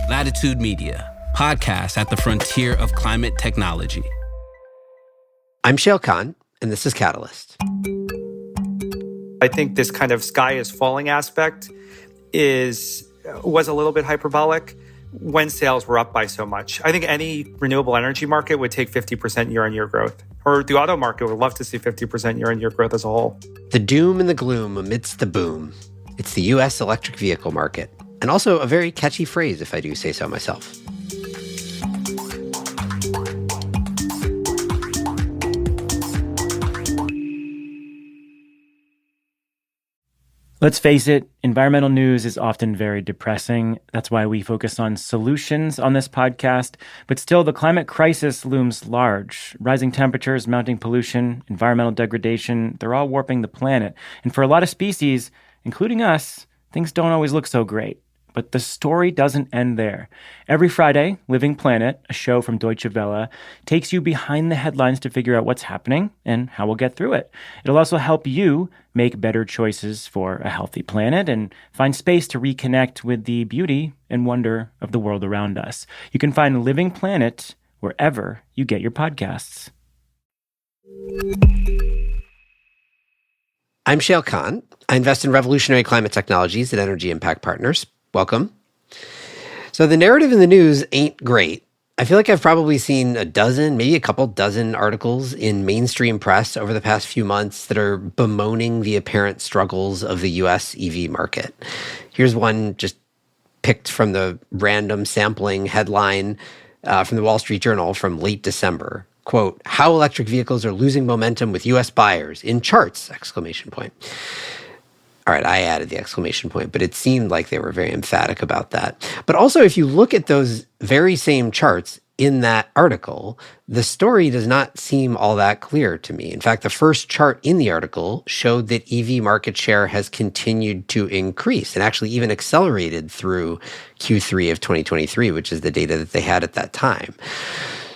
Latitude Media, podcast at the frontier of climate technology. I'm Shail Khan, and this is Catalyst. I think this kind of sky is falling aspect was a little bit hyperbolic when sales were up by so much. I think any renewable energy market would take 50% year-on-year growth, or the auto market would love to see 50% year-on-year growth as a whole. The doom and the gloom amidst the boom. It's the U.S. electric vehicle market, and also a very catchy phrase, if I do say so myself. Let's face it, environmental news is often very depressing. That's why we focus on solutions on this podcast. But still, the climate crisis looms large. Rising temperatures, mounting pollution, environmental degradation, they're all warping the planet. And for a lot of species, including us, things don't always look so great. But the story doesn't end there. Every Friday, Living Planet, a show from Deutsche Welle, takes you behind the headlines to figure out what's happening and how we'll get through it. It'll also help you make better choices for a healthy planet and find space to reconnect with the beauty and wonder of the world around us. You can find Living Planet wherever you get your podcasts. I'm Shail Khan. I invest in revolutionary climate technologies and energy impact partners. Welcome. So the narrative in the news ain't great. I feel like I've probably seen a dozen, maybe a couple dozen articles in mainstream press over the past few months that are bemoaning the apparent struggles of the U.S. EV market. Here's one just picked from the random sampling headline from the Wall Street Journal from late December. Quote, "How electric vehicles are losing momentum with U.S. buyers in charts!" Exclamation point. All right, I added the exclamation point, but it seemed like they were very emphatic about that. But also, if you look at those very same charts in that article, the story does not seem all that clear to me. In fact, the first chart in the article showed that EV market share has continued to increase and actually even accelerated through Q3 of 2023, which is the data that they had at that time.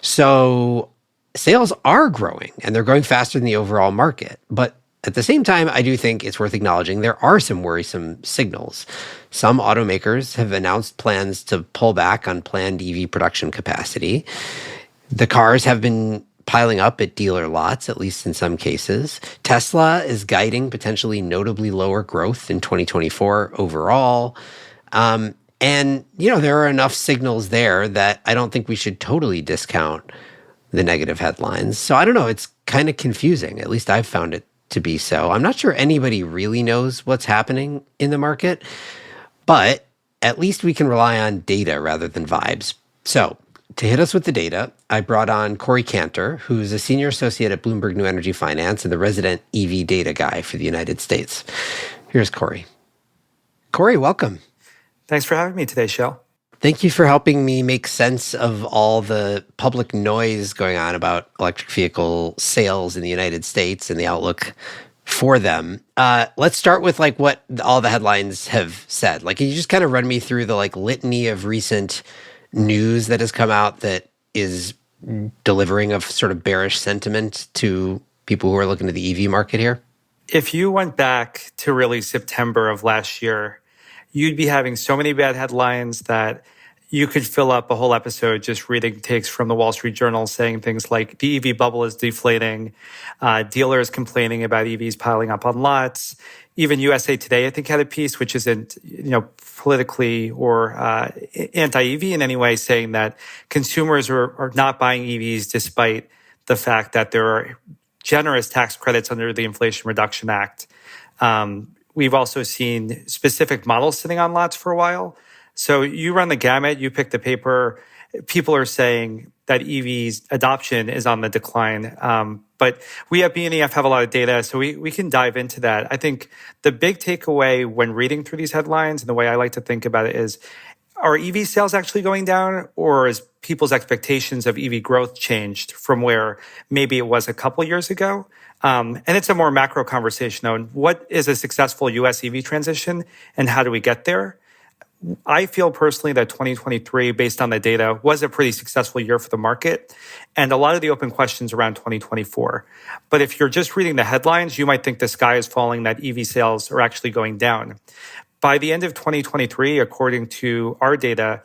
So sales are growing, and they're growing faster than the overall market. But at the same time, I do think it's worth acknowledging there are some worrisome signals. Some automakers have announced plans to pull back on planned EV production capacity. The cars have been piling up at dealer lots, at least in some cases. Tesla is guiding potentially notably lower growth in 2024 overall. And, there are enough signals there that I don't think we should totally discount the negative headlines. So I don't know, it's kind of confusing. At least I've found it to be so. I'm not sure anybody really knows what's happening in the market, but at least we can rely on data rather than vibes. So to hit us with the data, I brought on Corey Cantor, who's a senior associate at Bloomberg New Energy Finance and the resident EV data guy for the United States. Here's Corey. Corey, welcome. Thanks for having me today, Shail. Thank you for helping me make sense of all the public noise going on about electric vehicle sales in the United States and the outlook for them. Let's start with what all the headlines have said. Can you just kind of run me through the litany of recent news that has come out that is delivering of sort of bearish sentiment to people who are looking at the EV market here? If you went back to really September of last year, you'd be having so many bad headlines that you could fill up a whole episode just reading takes from the Wall Street Journal saying things like the EV bubble is deflating, dealers complaining about EVs piling up on lots. Even USA Today, I think, had a piece which isn't, politically or anti-EV in any way, saying that consumers are not buying EVs despite the fact that there are generous tax credits under the Inflation Reduction Act. We've also seen specific models sitting on lots for a while. So you run the gamut, you pick the paper. People are saying that EVs adoption is on the decline. But we at BNEF have a lot of data, so we can dive into that. I think the big takeaway when reading through these headlines, and the way I like to think about it is, are EV sales actually going down, or is people's expectations of EV growth changed from where maybe it was a couple years ago? And it's a more macro conversation, though. What is a successful U.S. EV transition, and how do we get there? I feel personally that 2023, based on the data, was a pretty successful year for the market, and a lot of the open questions around 2024. But if you're just reading the headlines, you might think the sky is falling, that EV sales are actually going down. By the end of 2023, according to our data,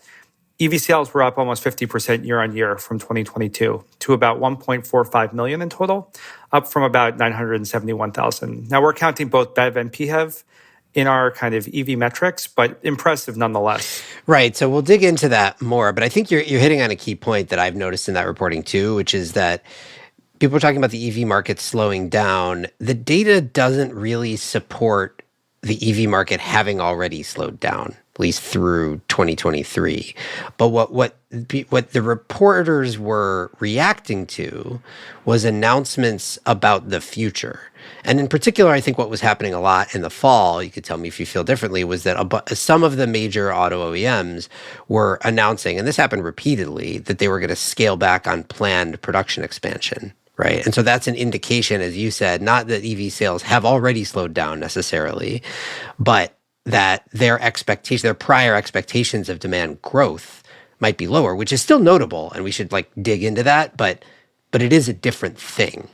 EV sales were up almost 50% year on year from 2022 to about 1.45 million in total, up from about 971,000. Now we're counting both BEV and PHEV in our kind of EV metrics, but impressive nonetheless. Right. So we'll dig into that more, but I think you're hitting on a key point that I've noticed in that reporting too, which is that people are talking about the EV market slowing down. The data doesn't really support the EV market having already slowed down, at least through 2023. But what the reporters were reacting to was announcements about the future. And in particular, I think what was happening a lot in the fall, you could tell me if you feel differently, was that some of the major auto OEMs were announcing, and this happened repeatedly, that they were going to scale back on planned production expansion. Right. And so that's an indication, as you said, not that EV sales have already slowed down necessarily, but that their prior expectations of demand growth might be lower, which is still notable. And we should dig into that. But it is a different thing.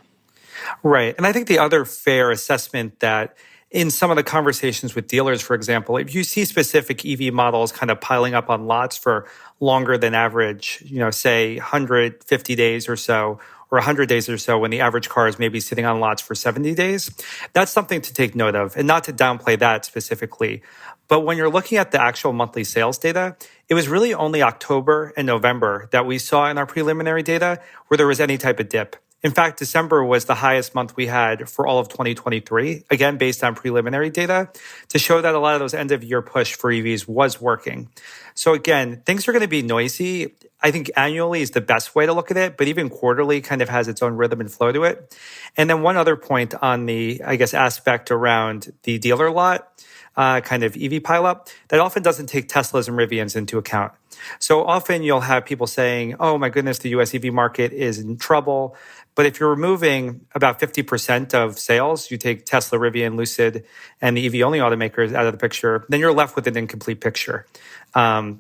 Right. And I think the other fair assessment that in some of the conversations with dealers, for example, if you see specific EV models kind of piling up on lots for longer than average, say 150 days or so, or 100 days or so, when the average car is maybe sitting on lots for 70 days, that's something to take note of, and not to downplay that specifically. But when you're looking at the actual monthly sales data, it was really only October and November that we saw in our preliminary data where there was any type of dip. In fact, December was the highest month we had for all of 2023, again, based on preliminary data, to show that a lot of those end-of-year push for EVs was working. So again, things are going to be noisy. I think annually is the best way to look at it, but even quarterly kind of has its own rhythm and flow to it. And then one other point on the, aspect around the dealer lot, kind of EV pileup, that often doesn't take Teslas and Rivians into account. So often you'll have people saying, oh my goodness, the US EV market is in trouble. But if you're removing about 50% of sales, you take Tesla, Rivian, Lucid, and the EV-only automakers out of the picture, then you're left with an incomplete picture. Some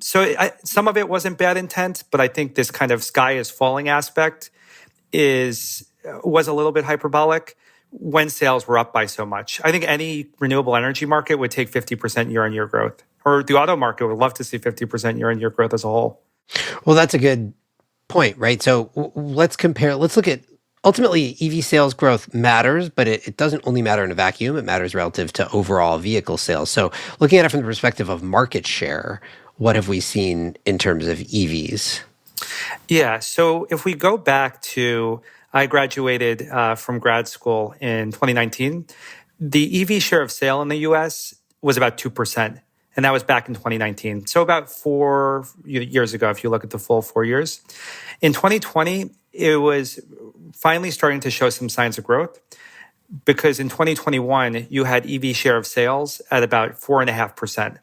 of it wasn't bad intent, but I think this kind of sky is falling aspect was a little bit hyperbolic when sales were up by so much. I think any renewable energy market would take 50% year-on-year growth, or the auto market would love to see 50% year-on-year growth as a whole. Well, that's a good point, right? So let's look at ultimately EV sales growth matters, but it doesn't only matter in a vacuum. It matters relative to overall vehicle sales. So looking at it from the perspective of market share, what have we seen in terms of EVs? Yeah, so if we go back to, I graduated from grad school in 2019, the EV share of sale in the US was about 2%. And that was back in 2019. So about 4 years ago, if you look at the full 4 years. In 2020, it was finally starting to show some signs of growth, because in 2021, you had EV share of sales at about 4.5%.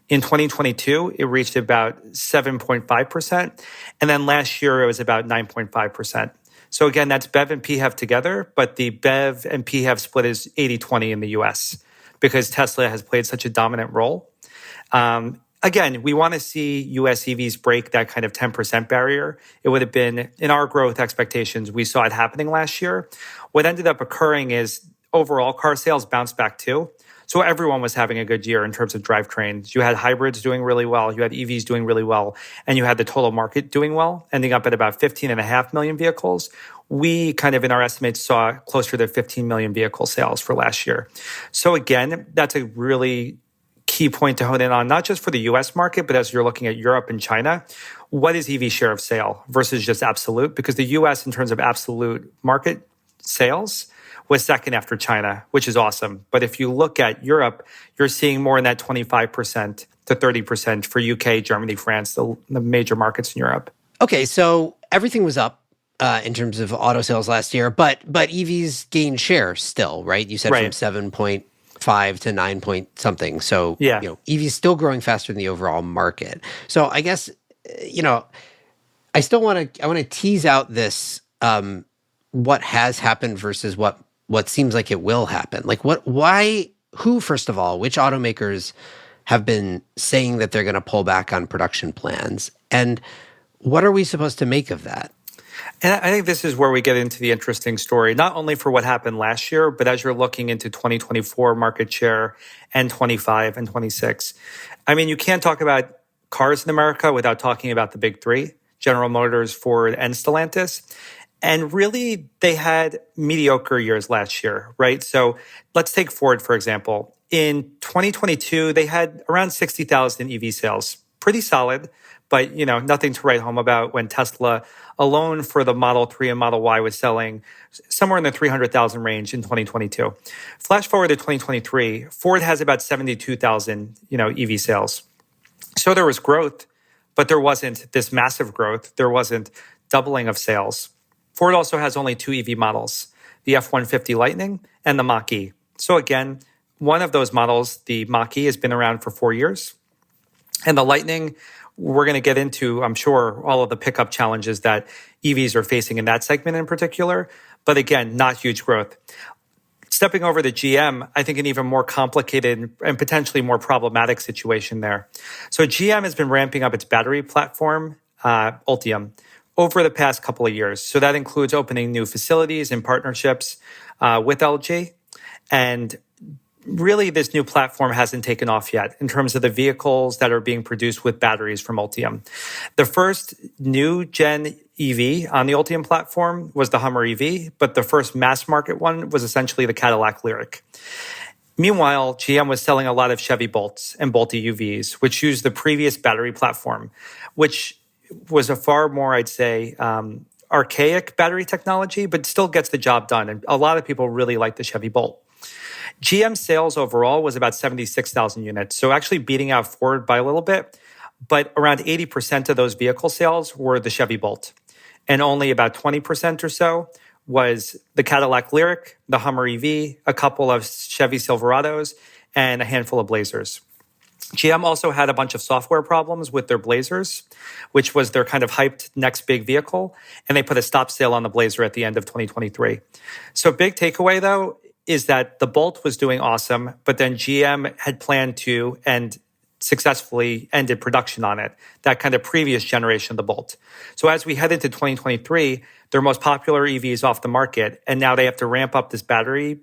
In 2022, it reached about 7.5%. And then last year, it was about 9.5%. So again, that's BEV and PHEV together, but the BEV and PHEV split is 80-20 in the US because Tesla has played such a dominant role. Again, we want to see US EVs break that kind of 10% barrier. It would have been, in our growth expectations, we saw it happening last year. What ended up occurring is overall car sales bounced back too. So everyone was having a good year in terms of drivetrains. You had hybrids doing really well, you had EVs doing really well, and you had the total market doing well, ending up at about 15.5 million vehicles. We kind of, in our estimates, saw closer to 15 million vehicle sales for last year. So again, that's a really key point to hone in on, not just for the US market, but as you're looking at Europe and China, what is EV share of sale versus just absolute? Because the US, in terms of absolute market sales, was second after China, which is awesome. But if you look at Europe, you're seeing more in that 25% to 30% for UK, Germany, France, the major markets in Europe. Okay, so everything was up in terms of auto sales last year, but EVs gained share still, right? You said Right. from 7.5 to 9 point something. So, Yeah. EVs still growing faster than the overall market. So I guess, I still want to tease out this, what has happened versus what seems like it will happen. Who, first of all, which automakers have been saying that they're going to pull back on production plans? And what are we supposed to make of that? And I think this is where we get into the interesting story, not only for what happened last year, but as you're looking into 2024 market share and 25 and 26. I mean, you can't talk about cars in America without talking about the big three, General Motors, Ford, and Stellantis. And really, they had mediocre years last year, right? So let's take Ford, for example. In 2022, they had around 60,000 EV sales. Pretty solid, but nothing to write home about when Tesla alone for the Model 3 and Model Y was selling somewhere in the 300,000 range in 2022. Flash forward to 2023, Ford has about 72,000, EV sales. So there was growth, but there wasn't this massive growth. There wasn't doubling of sales. Ford also has only two EV models, the F-150 Lightning and the Mach-E. So again, one of those models, the Mach-E, has been around for 4 years. And the Lightning, we're going to get into, I'm sure, all of the pickup challenges that EVs are facing in that segment in particular. But again, not huge growth. Stepping over to GM, I think an even more complicated and potentially more problematic situation there. So GM has been ramping up its battery platform, Ultium, over the past couple of years. So that includes opening new facilities and partnerships with LG. And really, this new platform hasn't taken off yet in terms of the vehicles that are being produced with batteries from Ultium. The first new gen EV on the Ultium platform was the Hummer EV, but the first mass market one was essentially the Cadillac Lyriq. Meanwhile, GM was selling a lot of Chevy Bolts and Bolt EUVs, which used the previous battery platform, which was a far more, I'd say, archaic battery technology, but still gets the job done. And a lot of people really like the Chevy Bolt. GM sales overall was about 76,000 units, so actually beating out Ford by a little bit, but around 80% of those vehicle sales were the Chevy Bolt, and only about 20% or so was the Cadillac Lyriq, the Hummer EV, a couple of Chevy Silverados, and a handful of Blazers. GM also had a bunch of software problems with their Blazers, which was their kind of hyped next big vehicle, and they put a stop sale on the Blazer at the end of 2023. So big takeaway, though, is that the Bolt was doing awesome, but then GM had planned to and successfully ended production on it, that kind of previous generation of the Bolt. So as we head into 2023, their most popular EV is off the market, and now they have to ramp up this battery,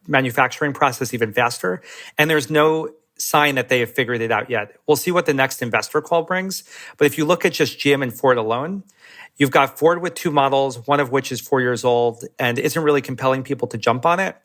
manufacturing process even faster, and there's no sign that they have figured it out yet. We'll see what the next investor call brings, but if you look at just GM and Ford alone, you've got Ford with two models, one of which is 4 years old and isn't really compelling people to jump on it.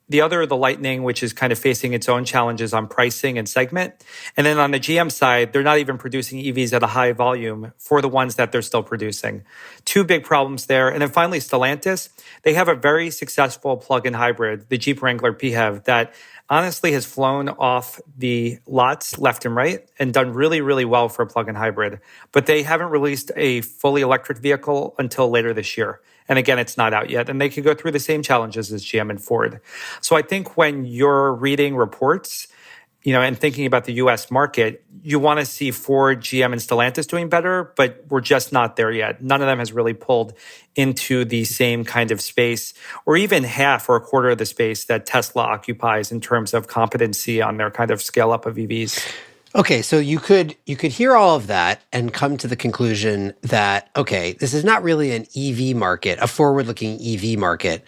The other, the Lightning, which is kind of facing its own challenges on pricing and segment. And then on the GM side, they're not even producing EVs at a high volume for the ones that they're still producing. Two big problems there. And then finally, Stellantis, they have a very successful plug-in hybrid, the Jeep Wrangler PHEV, that honestly has flown off the lots left and right and done really, really well for a plug-in hybrid. But they haven't released a fully electric vehicle until later this year. And again, it's not out yet. And they could go through the same challenges as GM and Ford. So I think when you're reading reports, and thinking about the US market, you want to see Ford, GM, and Stellantis doing better, but we're just not there yet. None of them has really pulled into the same kind of space, or even half or a quarter of the space that Tesla occupies in terms of competency on their kind of scale up of EVs. Okay, so you could hear all of that and come to the conclusion that, okay, this is not really an EV market, a forward-looking EV market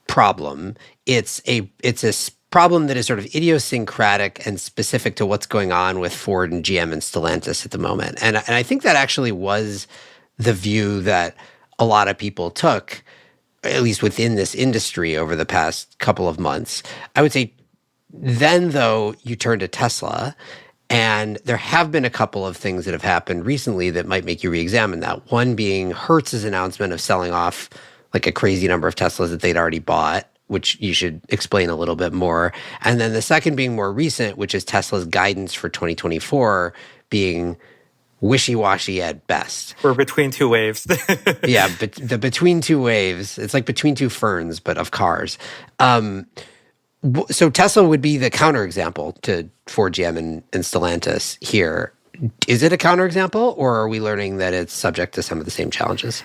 problem. It's a problem that is sort of idiosyncratic and specific to what's going on with Ford and GM and Stellantis at the moment. And I think that actually was the view that a lot of people took, at least within this industry over the past couple of months. I would say then, though, you turn to Tesla, and there have been a couple of things that have happened recently that might make you re-examine that. One being Hertz's announcement of selling off like a crazy number of Teslas that they'd already bought, which you should explain a little bit more. And then the second being more recent, which is Tesla's guidance for 2024 being wishy-washy at best. We're between two waves. Yeah, but the between two waves, it's like between two ferns, but of cars. So Tesla would be the counterexample to Ford, GM, and Stellantis here. Is it a counterexample, or are we learning that it's subject to some of the same challenges?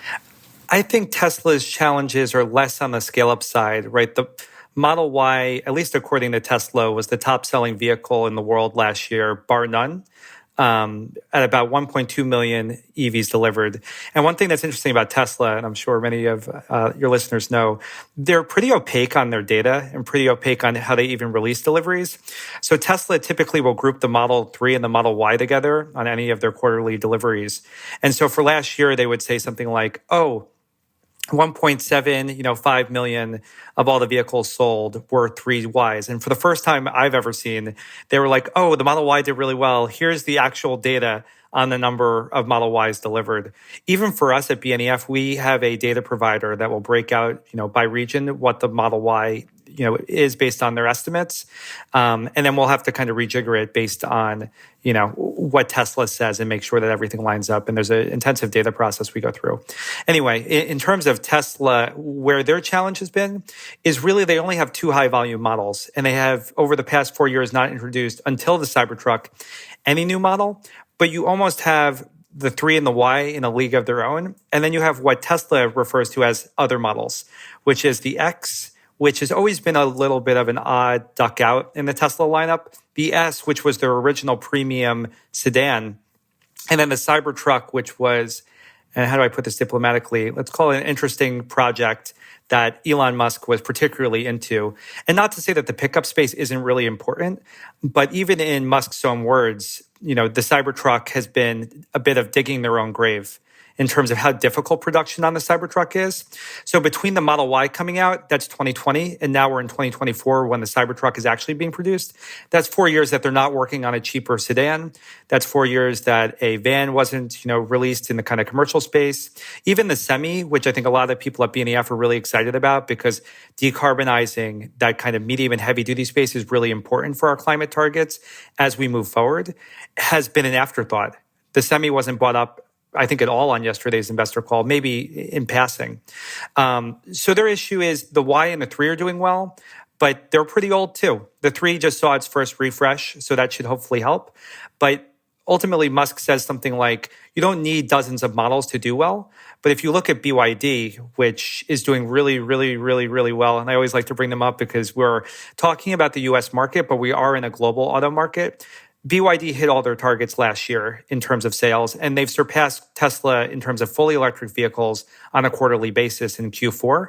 I think Tesla's challenges are less on the scale-up side, right? The Model Y, at least according to Tesla, was the top-selling vehicle in the world last year, bar none. at about 1.2 million EVs delivered. And one thing that's interesting about Tesla, and I'm sure many of your listeners know, they're pretty opaque on their data and pretty opaque on how they even release deliveries. So Tesla typically will group the Model 3 and the Model Y together on any of their quarterly deliveries. And so for last year, they would say something like, 1.7, 5 million of all the vehicles sold were 3Ys. And for the first time I've ever seen, they were like, the Model Y did really well. Here's the actual data on the number of Model Ys delivered. Even for us at BNEF, we have a data provider that will break out, by region what the Model Y is based on their estimates. And then we'll have to kind of rejigger it based on, what Tesla says and make sure that everything lines up. And there's an intensive data process we go through. Anyway, in terms of Tesla, where their challenge has been is really they only have 2 high volume models. And they have, over the past 4 years, not introduced until the Cybertruck any new model. But you almost have the 3 and the Y in a league of their own. And then you have what Tesla refers to as other models, which is the X, which has always been a little bit of an odd duck out in the Tesla lineup, the S, which was their original premium sedan, and then the Cybertruck, which was, and how do I put this diplomatically? Let's call it an interesting project that Elon Musk was particularly into. And not to say that the pickup space isn't really important, but even in Musk's own words, the Cybertruck has been a bit of digging their own grave in terms of how difficult production on the Cybertruck is. So between the Model Y coming out, that's 2020, and now we're in 2024 when the Cybertruck is actually being produced. That's 4 years that they're not working on a cheaper sedan. That's 4 years that a van wasn't, released in the kind of commercial space. Even the Semi, which I think a lot of people at BNEF are really excited about because decarbonizing that kind of medium and heavy duty space is really important for our climate targets as we move forward, has been an afterthought. The Semi wasn't brought up, I think, at all on yesterday's investor call, maybe in passing. So their issue is the Y and the 3 are doing well, but they're pretty old too. The 3 just saw its first refresh, so that should hopefully help. But ultimately, Musk says something like, you don't need dozens of models to do well. But if you look at BYD, which is doing really, really, really, really well, and I always like to bring them up because we're talking about the US market, but we are in a global auto market. BYD hit all their targets last year in terms of sales, and they've surpassed Tesla in terms of fully electric vehicles on a quarterly basis in Q4.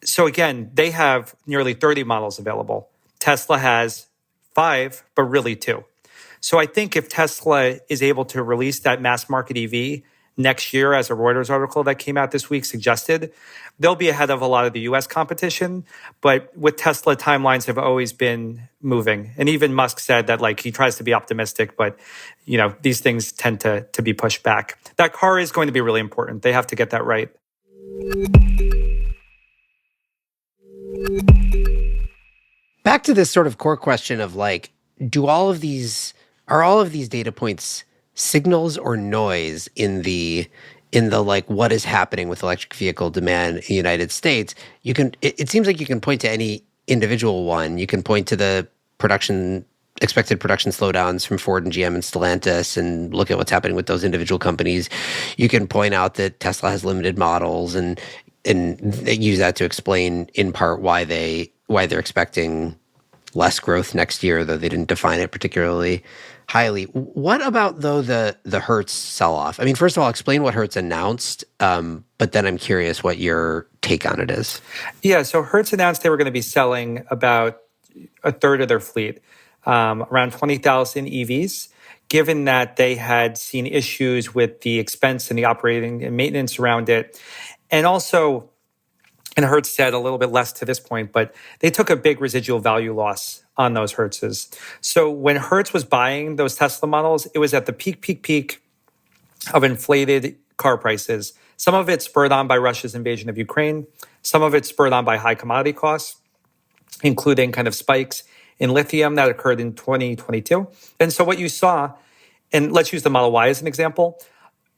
So again, they have nearly 30 models available. Tesla has 5, but really 2. So I think if Tesla is able to release that mass market EV next year, as a Reuters article that came out this week suggested, they'll be ahead of a lot of the US competition. But with Tesla, timelines have always been moving. And even Musk said that he tries to be optimistic, but these things tend to be pushed back. That car is going to be really important. They have to get that right. Back to this sort of core question of are all of these data points signals or noise in the what is happening with electric vehicle demand in the United States? It seems like you can point to any individual one. You can point to the expected production slowdowns from Ford and GM and Stellantis and look at what's happening with those individual companies. You can point out that Tesla has limited models and use that to explain in part why they're expecting less growth next year, though they didn't define it particularly highly. What about, though, the Hertz sell-off? I mean, first of all, explain what Hertz announced, but then I'm curious what your take on it is. Yeah, so Hertz announced they were going to be selling about a third of their fleet, around 20,000 EVs, given that they had seen issues with the expense and the operating and maintenance around it. And also, and Hertz said a little bit less to this point, but they took a big residual value loss on those Hertzes. So when Hertz was buying those Tesla models, it was at the peak of inflated car prices. Some of it spurred on by Russia's invasion of Ukraine. Some of it spurred on by high commodity costs, including kind of spikes in lithium that occurred in 2022. And so what you saw, and let's use the Model Y as an example,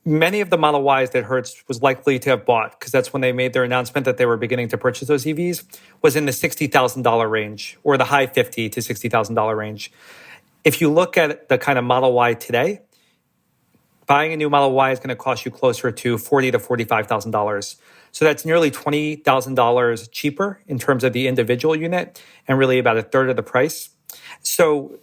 many of the Model Ys that Hertz was likely to have bought, because that's when they made their announcement that they were beginning to purchase those EVs, was in the $60,000 range, or the high $50,000 to $60,000 range. If you look at the kind of Model Y today, buying a new Model Y is going to cost you closer to $40,000 to $45,000. So that's nearly $20,000 cheaper in terms of the individual unit, and really about a third of the price. So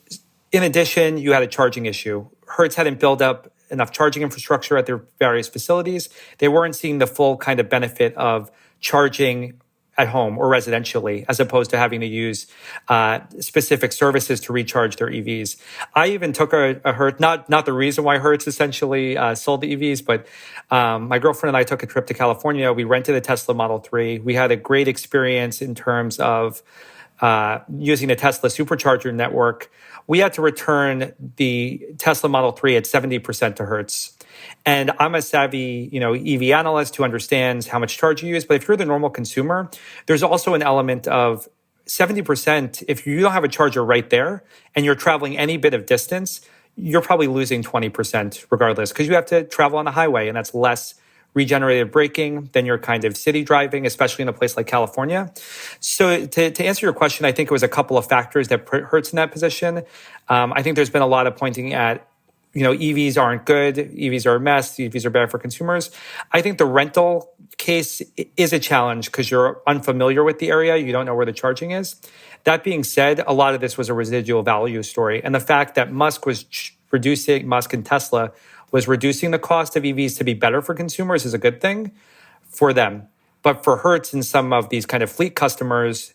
In addition, you had a charging issue. Hertz hadn't built up enough charging infrastructure at their various facilities. They weren't seeing the full kind of benefit of charging at home or residentially, as opposed to having to use specific services to recharge their EVs. I even took a Hertz, not the reason why Hertz essentially sold the EVs, but my girlfriend and I took a trip to California. We rented a Tesla Model 3. We had a great experience in terms of using a Tesla supercharger network. We had to return the Tesla Model 3 at 70% to Hertz. And I'm a savvy, EV analyst who understands how much charge you use. But if you're the normal consumer, there's also an element of 70%. If you don't have a charger right there and you're traveling any bit of distance, you're probably losing 20% regardless, because you have to travel on a highway, and that's less regenerative braking than your kind of city driving, especially in a place like California. So to answer your question, I think it was a couple of factors that put Hertz in that position. I think there's been a lot of pointing at, EVs aren't good, EVs are a mess, EVs are bad for consumers. I think the rental case is a challenge because you're unfamiliar with the area, you don't know where the charging is. That being said, a lot of this was a residual value story. And the fact that Musk and Tesla was reducing the cost of EVs to be better for consumers is a good thing for them. But for Hertz and some of these kind of fleet customers,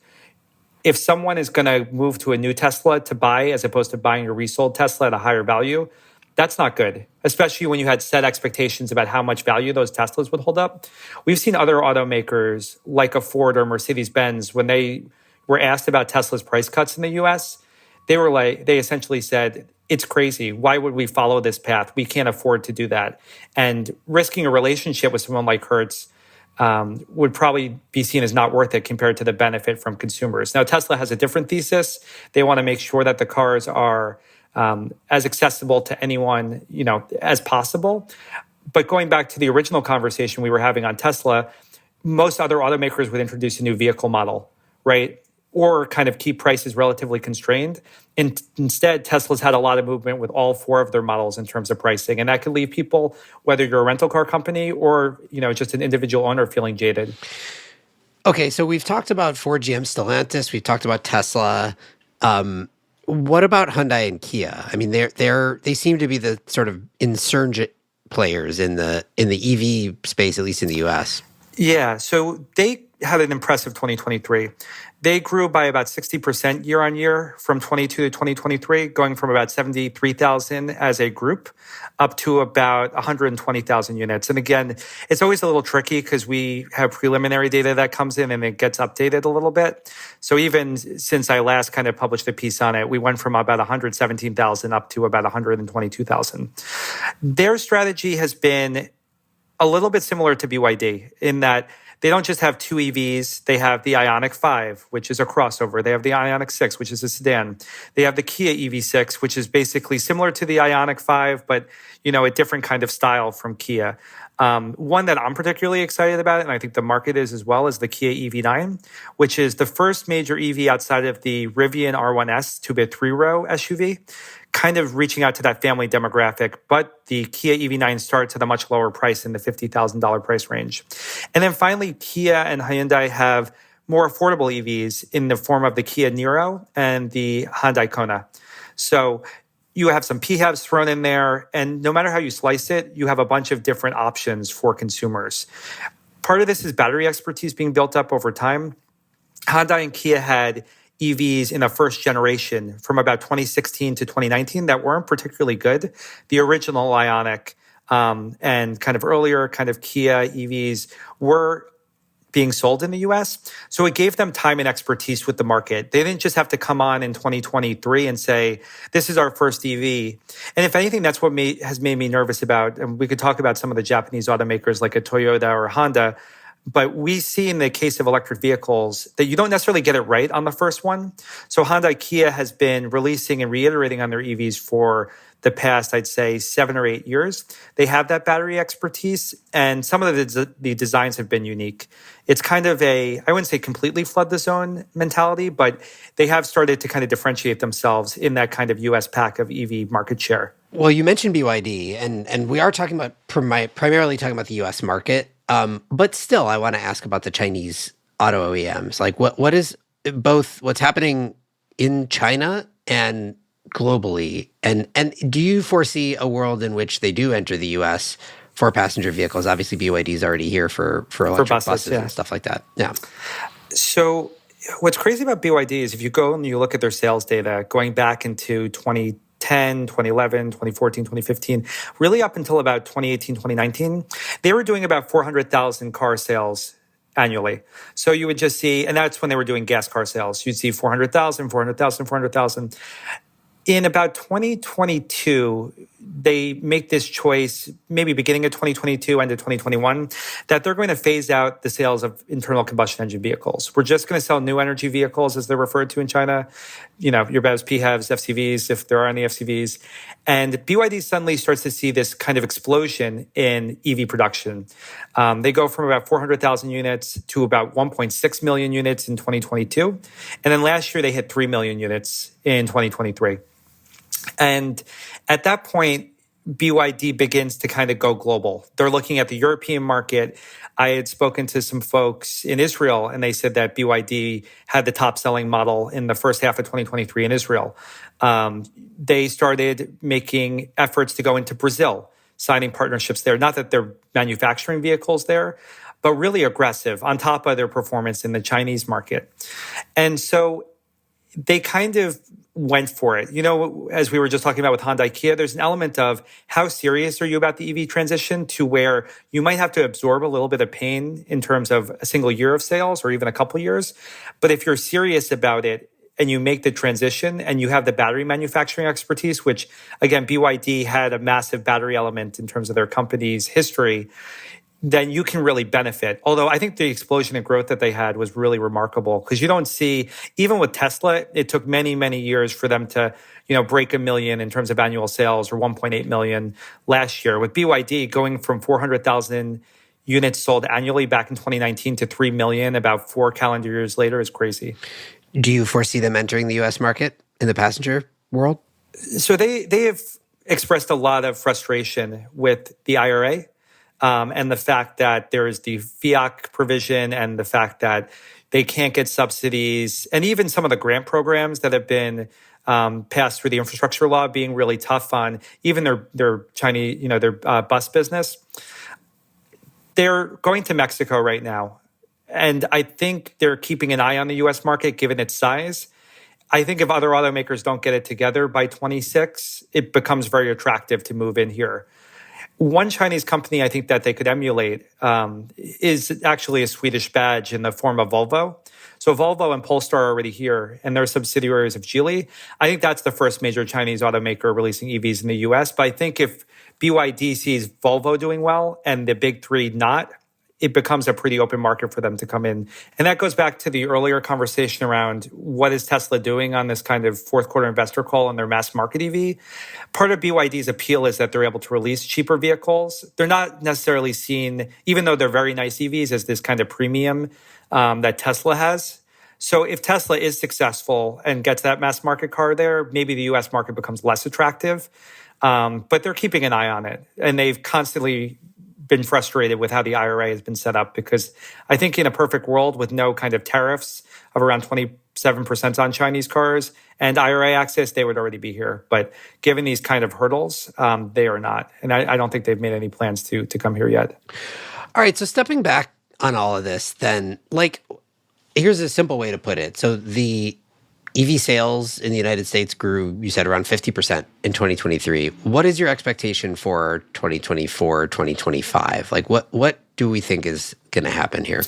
if someone is going to move to a new Tesla to buy as opposed to buying a resold Tesla at a higher value, that's not good, especially when you had set expectations about how much value those Teslas would hold up. We've seen other automakers like a Ford or Mercedes-Benz, when they were asked about Tesla's price cuts in the US, they essentially said, it's crazy. Why would we follow this path? We can't afford to do that. And risking a relationship with someone like Hertz would probably be seen as not worth it compared to the benefit from consumers. Now, Tesla has a different thesis. They want to make sure that the cars are as accessible to anyone, as possible. But going back to the original conversation we were having on Tesla, most other automakers would introduce a new vehicle model, right? Or kind of keep prices relatively constrained. And instead, Tesla's had a lot of movement with all four of their models in terms of pricing. And that could leave people, whether you're a rental car company or, just an individual owner, feeling jaded. Okay, so we've talked about Ford, GM, Stellantis. We've talked about Tesla. What about Hyundai and Kia? I mean, they seem to be the sort of insurgent players in the EV space, at least in the US. Yeah, so they had an impressive 2023. They grew by about 60% year on year from 22 to 2023, going from about 73,000 as a group up to about 120,000 units. And again, it's always a little tricky because we have preliminary data that comes in and it gets updated a little bit. So even since I last kind of published a piece on it, we went from about 117,000 up to about 122,000. Their strategy has been a little bit similar to BYD in that they don't just have two EVs. They have the Ioniq 5, which is a crossover. They have the Ioniq 6, which is a sedan. They have the Kia EV6, which is basically similar to the Ioniq 5, but, a different kind of style from Kia. One that I'm particularly excited about, and I think the market is as well, is the Kia EV9, which is the first major EV outside of the Rivian R1S to be a three-row SUV, kind of reaching out to that family demographic. But the Kia EV9 starts at a much lower price in the $50,000 price range. And then finally, Kia and Hyundai have more affordable EVs in the form of the Kia Niro and the Hyundai Kona. So you have some PHEVs thrown in there, and no matter how you slice it, you have a bunch of different options for consumers. Part of this is battery expertise being built up over time. Hyundai and Kia had EVs in the first generation from about 2016 to 2019 that weren't particularly good. The original Ioniq and kind of earlier kind of Kia EVs were being sold in the US. So it gave them time and expertise with the market. They didn't just have to come on in 2023 and say, this is our first EV. And if anything, that's what has made me nervous about, and we could talk about some of the Japanese automakers like a Toyota or Honda, but we see in the case of electric vehicles that you don't necessarily get it right on the first one. So Hyundai Kia has been releasing and reiterating on their EVs for the past, I'd say, 7 or 8 years. They have that battery expertise, and some of the designs have been unique. It's kind of I wouldn't say completely flood the zone mentality, but they have started to kind of differentiate themselves in that kind of US pack of EV market share. Well, you mentioned BYD, and we are talking about primarily talking about the US market. But still, I want to ask about the Chinese auto OEMs. Like, what is both what's happening in China and globally? And do you foresee a world in which they do enter the US for passenger vehicles? Obviously, BYD is already here for electric buses yeah. and stuff like that. Yeah. So what's crazy about BYD is if you go and you look at their sales data going back into 2010, 2011, 2014, 2015, really up until about 2018, 2019, they were doing about 400,000 car sales annually. So you would just see, and that's when they were doing gas car sales. You'd see 400,000, 400,000, 400,000. In about 2022, they make this choice, maybe beginning of 2022, end of 2021, that they're going to phase out the sales of internal combustion engine vehicles. We're just going to sell new energy vehicles, as they're referred to in China. You know, your BEVs, PHEVs, FCVs, if there are any FCVs. And BYD suddenly starts to see this kind of explosion in EV production. They go from about 400,000 units to about 1.6 million units in 2022. And then last year, they hit 3 million units in 2023. And at that point, BYD begins to kind of go global. They're looking at the European market. I had spoken to some folks in Israel, and they said that BYD had the top selling model in the first half of 2023 in Israel. They started making efforts to go into Brazil, signing partnerships there. Not that they're manufacturing vehicles there, but really aggressive on top of their performance in the Chinese market. And so they kind of went for it. You know, as we were just talking about with Hyundai, Kia, there's an element of how serious are you about the EV transition to where you might have to absorb a little bit of pain in terms of a single year of sales or even a couple years. But if you're serious about it and you make the transition and you have the battery manufacturing expertise, which again, BYD had a massive battery element in terms of their company's history, then you can really benefit. Although I think the explosion in growth that they had was really remarkable because you don't see, even with Tesla, it took many, many years for them to, break 1 million in terms of annual sales or 1.8 million last year. With BYD going from 400,000 units sold annually back in 2019 to 3 million about 4 calendar years later is crazy. Do you foresee them entering the US market in the passenger world? So they have expressed a lot of frustration with the IRA. And the fact that there is the FIAC provision and the fact that they can't get subsidies and even some of the grant programs that have been passed through the infrastructure law being really tough on even their Chinese, their bus business. They're going to Mexico right now. And I think they're keeping an eye on the U.S. market given its size. I think if other automakers don't get it together by 26, it becomes very attractive to move in here. One Chinese company I think that they could emulate is actually a Swedish badge in the form of Volvo. So Volvo and Polestar are already here, and they're subsidiaries of Geely. I think that's the first major Chinese automaker releasing EVs in the US. But I think if BYD sees Volvo doing well and the big three not, it becomes a pretty open market for them to come in. And that goes back to the earlier conversation around what is Tesla doing on this kind of fourth quarter investor call on their mass market EV. Part of BYD's appeal is that they're able to release cheaper vehicles. They're not necessarily seen, even though they're very nice EVs, as this kind of premium that Tesla has. So if Tesla is successful and gets that mass market car there, maybe the US market becomes less attractive. But they're keeping an eye on it. And they've constantly been frustrated with how the IRA has been set up because I think in a perfect world with no kind of tariffs of around 27% on Chinese cars and IRA access, they would already be here. But given these kind of hurdles, they are not. And I don't think they've made any plans to come here yet. All right. So stepping back on all of this, then, here's a simple way to put it. So the EV sales in the United States grew, you said, around 50% in 2023. What is your expectation for 2024, 2025? What do we think is going to happen here?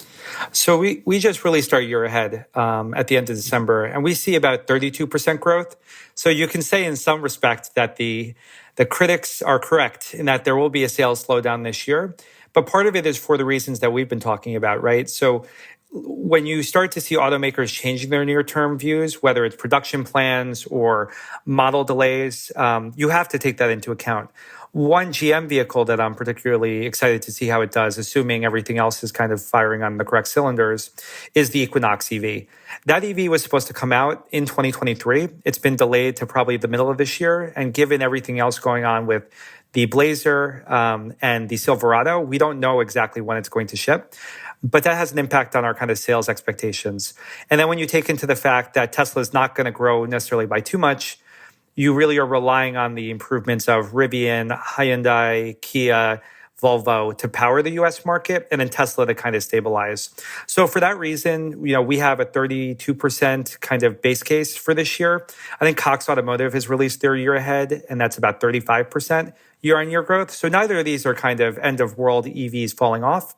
So we just released our year ahead at the end of December, and we see about 32% growth. So you can say in some respect that the critics are correct in that there will be a sales slowdown this year. But part of it is for the reasons that we've been talking about, right? So when you start to see automakers changing their near-term views, whether it's production plans or model delays, you have to take that into account. One GM vehicle that I'm particularly excited to see how it does, assuming everything else is kind of firing on the correct cylinders, is the Equinox EV. That EV was supposed to come out in 2023. It's been delayed to probably the middle of this year. And given everything else going on with the Blazer and the Silverado, we don't know exactly when it's going to ship. But that has an impact on our kind of sales expectations. And then when you take into the fact that Tesla is not going to grow necessarily by too much, you really are relying on the improvements of Rivian, Hyundai, Kia, Volvo to power the US market, and then Tesla to kind of stabilize. So for that reason, we have a 32% kind of base case for this year. I think Cox Automotive has released their year ahead, and that's about 35% year-on-year growth. So neither of these are kind of end-of-world EVs falling off.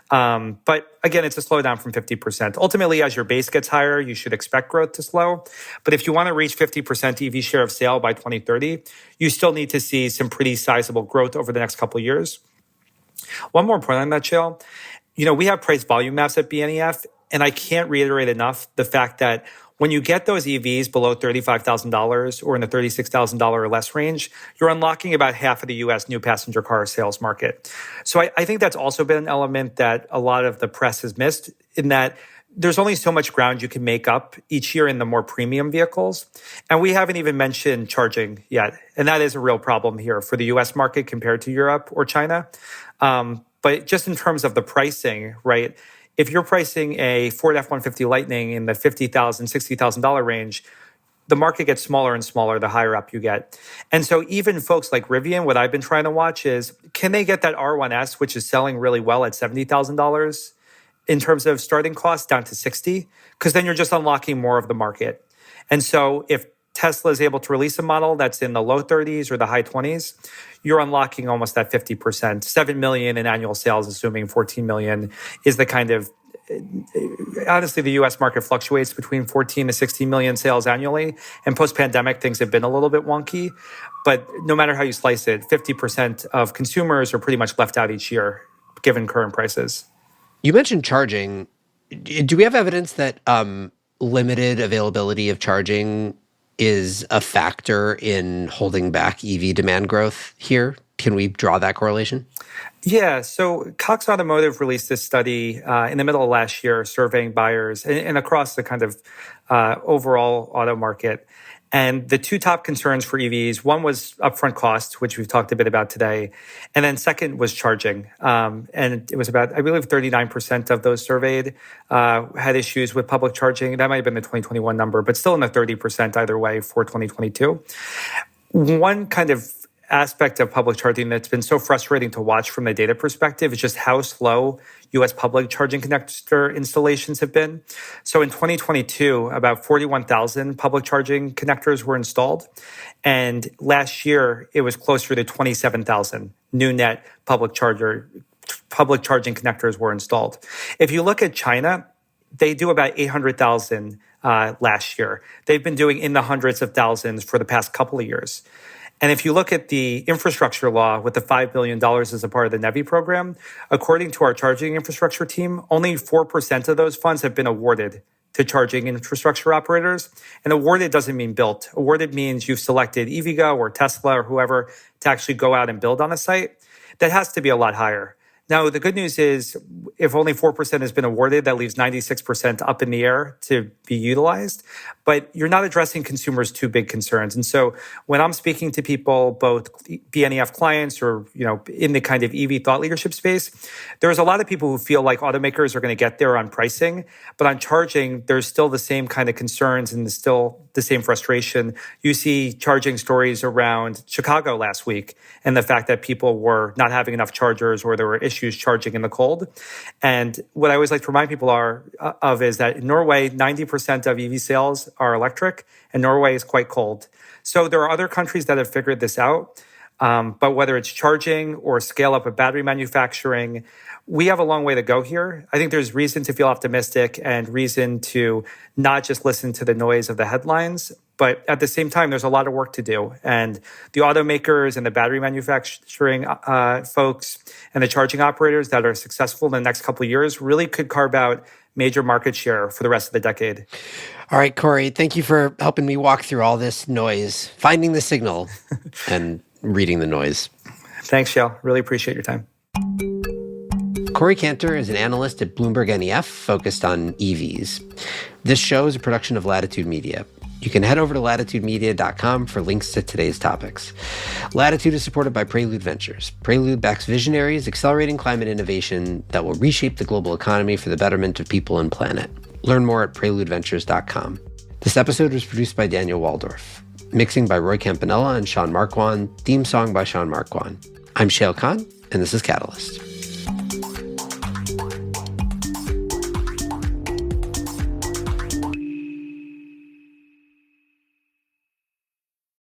But again, it's a slowdown from 50%. Ultimately, as your base gets higher, you should expect growth to slow. But if you want to reach 50% EV share of sale by 2030, you still need to see some pretty sizable growth over the next couple of years. One more point on that, Shale. We have price volume maps at BNEF, and I can't reiterate enough the fact that when you get those EVs below $35,000 or in the $36,000 or less range, you're unlocking about half of the U.S. new passenger car sales market. So I think that's also been an element that a lot of the press has missed, in that there's only so much ground you can make up each year in the more premium vehicles. And we haven't even mentioned charging yet. And that is a real problem here for the US market compared to Europe or China. But just in terms of the pricing, right? If you're pricing a Ford F-150 Lightning in the $50,000, $60,000 range, the market gets smaller and smaller the higher up you get. And so even folks like Rivian, what I've been trying to watch is, can they get that R1S, which is selling really well at $70,000 in terms of starting costs, down to 60? Because then you're just unlocking more of the market. And so if Tesla is able to release a model that's in the low 30s or the high 20s, you're unlocking almost that 50%. 7 million in annual sales, assuming 14 million is the kind of, honestly, the US market fluctuates between 14 to 16 million sales annually. And post-pandemic, things have been a little bit wonky. But no matter how you slice it, 50% of consumers are pretty much left out each year, given current prices. You mentioned charging. Do we have evidence that limited availability of charging is a factor in holding back EV demand growth here? Can we draw that correlation? Yeah, so Cox Automotive released this study in the middle of last year, surveying buyers and across the kind of overall auto market. And the two top concerns for EVs, one was upfront cost, which we've talked a bit about today. And then second was charging. And it was about, I believe, 39% of those surveyed had issues with public charging. That might have been the 2021 number, but still in the 30% either way for 2022. One kind of aspect of public charging that's been so frustrating to watch from the data perspective is just how slow U.S. public charging connector installations have been. So in 2022, about 41,000 public charging connectors were installed. And last year, it was closer to 27,000 new net public charging connectors were installed. If you look at China, they do about 800,000 last year. They've been doing in the hundreds of thousands for the past couple of years. And if you look at the infrastructure law with the $5 billion as a part of the NEVI program, according to our charging infrastructure team, only 4% of those funds have been awarded to charging infrastructure operators. And awarded doesn't mean built. Awarded means you've selected EVgo or Tesla or whoever to actually go out and build on a site. That has to be a lot higher. Now, the good news is if only 4% has been awarded, that leaves 96% up in the air to be utilized. But you're not addressing consumers' two big concerns. And so when I'm speaking to people, both BNEF clients or, in the kind of EV thought leadership space, there's a lot of people who feel like automakers are going to get there on pricing. But on charging, there's still the same kind of concerns and still the same frustration. You see charging stories around Chicago last week and the fact that people were not having enough chargers or there were issues charging in the cold. And what I always like to remind people of is that in Norway, 90% of EV sales are electric, and Norway is quite cold. So there are other countries that have figured this out. But whether it's charging or scale up of battery manufacturing, we have a long way to go here. I think there's reason to feel optimistic and reason to not just listen to the noise of the headlines. But at the same time, there's a lot of work to do. And the automakers and the battery manufacturing folks and the charging operators that are successful in the next couple of years really could carve out major market share for the rest of the decade. All right, Corey, thank you for helping me walk through all this noise, finding the signal and reading the noise. Thanks, Shale. Really appreciate your time. Corey Cantor is an analyst at Bloomberg NEF focused on EVs. This show is a production of Latitude Media. You can head over to latitudemedia.com for links to today's topics. Latitude is supported by Prelude Ventures. Prelude backs visionaries accelerating climate innovation that will reshape the global economy for the betterment of people and planet. Learn more at preludeventures.com. This episode was produced by Daniel Waldorf. Mixing by Roy Campanella and Sean Marquand. Theme song by Sean Marquand. I'm Shail Khan, and this is Catalyst.